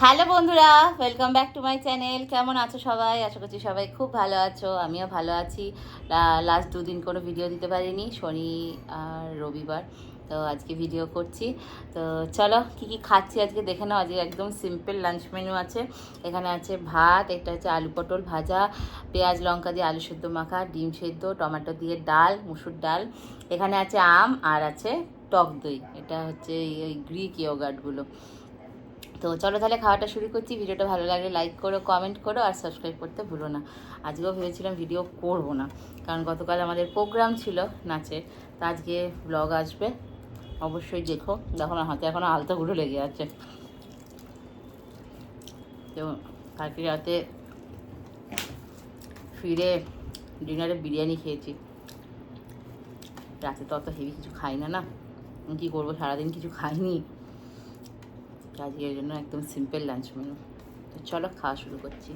Hello বন্ধুরা, welcome back to my channel. কেমন আছো সবাই? আশা করছি সবাই খুব ভালো আছো, আমিও ভালো আছি। লাস্ট দুদিন কোনো ভিডিও দিতে পারিনি, শনি আর রবিবার। তো আজকে ভিডিও করছি। তো চলো কী কী খাচ্ছি আজকে দেখে নাও। আজকে একদম সিম্পল লাঞ্চ মেনু আছে। এখানে আছে ভাত, এটা হচ্ছে আলু পটল ভাজা, পেঁয়াজ লঙ্কা দিয়ে আলু সেদ্ধ মাখা, ডিম সেদ্ধ, টমেটো দিয়ে ডাল, মুসুর ডাল। এখানে আছে আম আর আছে টক দই। এটা হচ্ছে এই গ্রিক ইয়োগার্টগুলো। তো চলো তাহলে খাওয়াটা শুরু করছি। ভিডিওটা ভালো লাগলে লাইক করো, কমেন্ট করো আর সাবস্ক্রাইব করতে ভুলো না। আজকেও ভেবেছিলাম ভিডিও করব না, কারণ গতকাল আমাদের প্রোগ্রাম ছিল নাচের। তো আজকে ব্লগ আসবে, অবশ্যই দেখো। দেখো না, হাতে এখনও আলতাগুলো লেগে আছে। তো কালকে রাতে ফিরে ডিনারে বিরিয়ানি খেয়েছি। রাতে তো অত হেভি কিছু খাই না, না কী করবো, সারাদিন কিছু খাইনি। আজকের জন্য একদম সিম্পল লাঞ্চ মেনু। তো চলো খাওয়া শুরু করছি।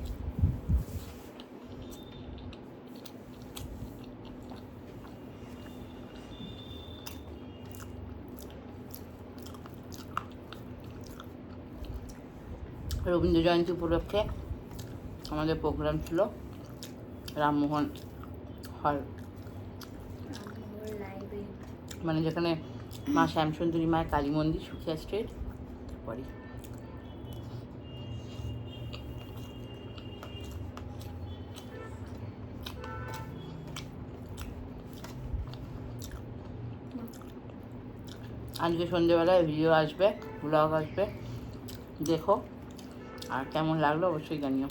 রবীন্দ্র জয়ন্তী উপলক্ষে আমাদের প্রোগ্রাম ছিল রামমোহন হল, মানে যেখানে মা শ্যামসুন্দরী মায়ের কালী মন্দির, সুখিয়া স্ট্রিট পরে। আজকে সন্ধ্যেবেলায় ভিডিও আসবে, ব্লগ আসবে, দেখো। আর কেমন লাগলো অবশ্যই জানিও।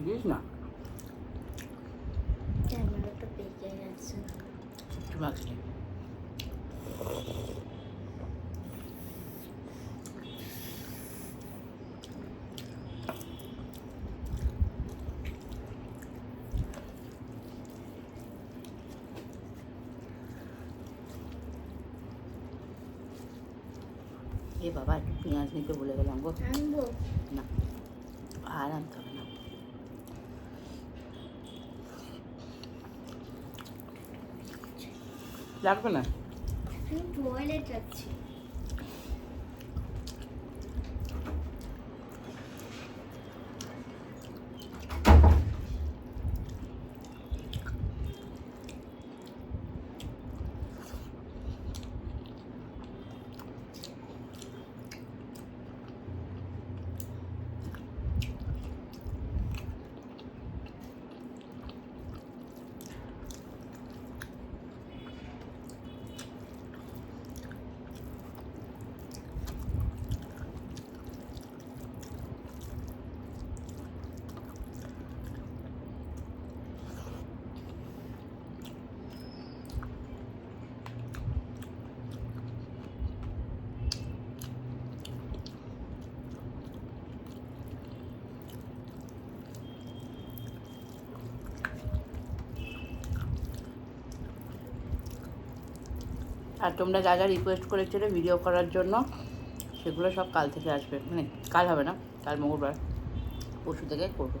বুঝিস না, ক্যামেরাটা পেকে গেছে। ঠিক আছে। এ বাবা, একটু পেঁয়াজ নিতে বলে গেলাম গো। আনবো না, আর আনতে হবে না। লাগবে না। আমি টয়লেট যাচ্ছি। আর তোমরা যা যা রিকোয়েস্ট করেছিলে ভিডিও করার জন্য, সেগুলো সব কাল থেকে আসবে। মানে কাল হবে না, কাল মঙ্গলবার, পরশু থেকে করবো।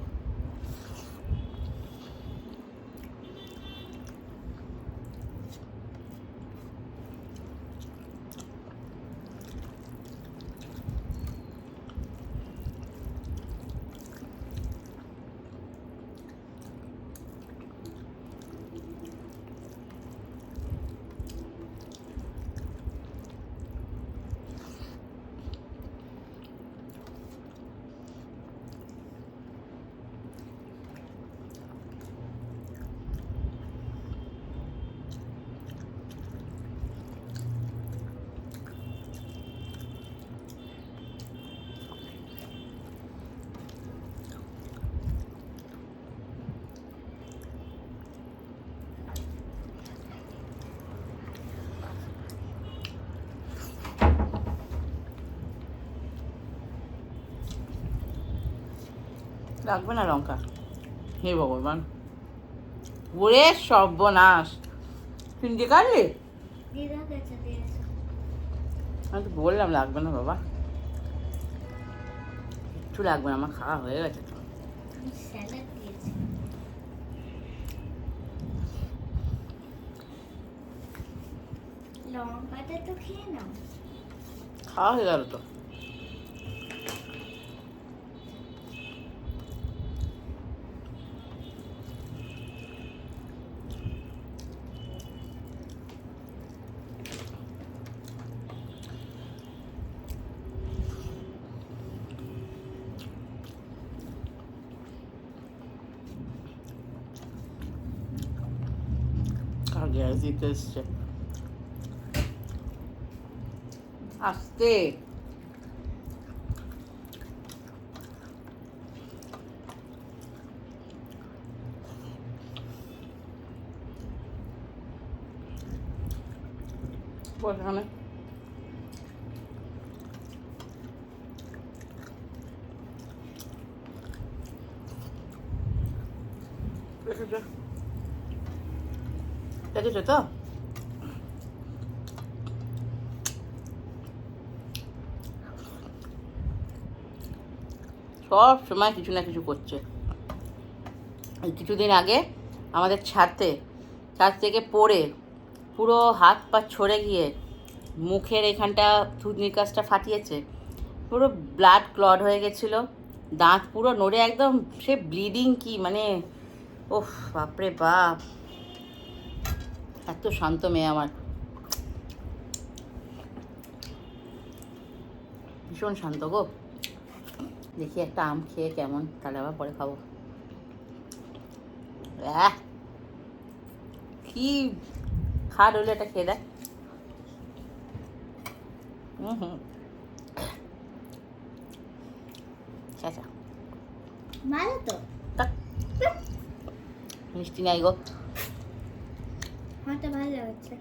লাগবে না লঙ্কা। হে ভগবান, ওরে সর্বনাশ, তিনটে কাটলি? দিদার কাছে দিয়েছে। আমি তো বললাম লাগবে না বাবা, একটু লাগবে না, আমার খাওয়া হয়ে গেছে তো। আমি স্যালাড দিয়েছি। লঙ্কাটা তো খেয়ে নাও। খাওয়া হয়ে গেল তো। আর গ্যাস দিতে এসছে, আস্তে। বস এখানে। দেখেছো দেখেছো তো, সব সময় কিছু না কিছু করছে। এই কিছুদিন আগে আমাদের ছাদ থেকে পড়ে পুরো হাত পা ছড়ে গিয়ে মুখের এখানটা থুতনির কাছটা ফাটিয়েছে, পুরো ব্লাড ক্লট হয়ে গেছিলো, দাঁত পুরো নড়ে একদম সে ব্লিডিং কি মানে, ওফ বাপরে বাপ। এত শান্ত মেয়ে আমার, ভীষণ শান্ত গো। দেখি একটা আম খেয়ে কেমন, তাহলে আবার পরে খাবো। কি খাট হলো, এটা খেয়ে দেখ। হুম, আচ্ছা ভালো তো। মিষ্টি নাই গো, আমার তো ভালো লাগছে।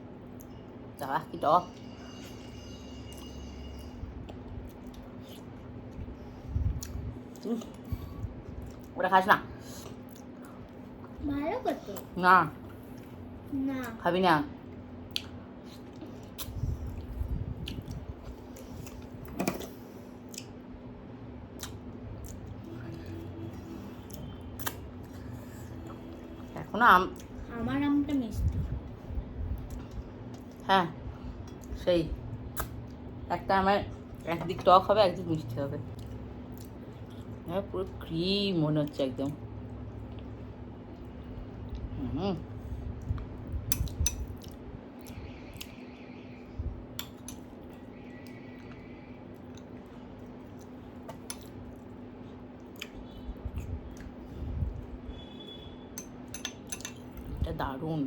যা কি টক। ওটা খাস না, ভালো কত না না। খাবি না। এখনো আম, আমার আমটা মিষ্টি। হ্যাঁ সেই একটা আমার একদিক টক হবে একদিক মিষ্টি হবে, হ্যাঁ পুরো ক্রিম মনে হচ্ছে একদম। হুম, এটা দারুণ।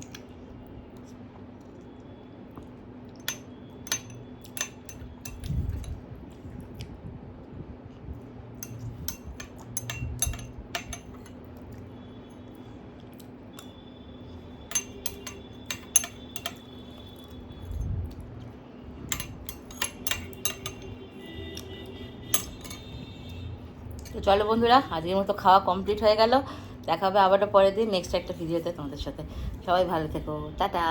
তো চলো বন্ধুরা, আজকের মতো খাওয়া কমপ্লিট হয়ে গেল। দেখা হবে আবারও পরের দিন নেক্সট একটা ভিডিওতে তোমাদের সাথে। সবাই ভালো থেকো, টাটা।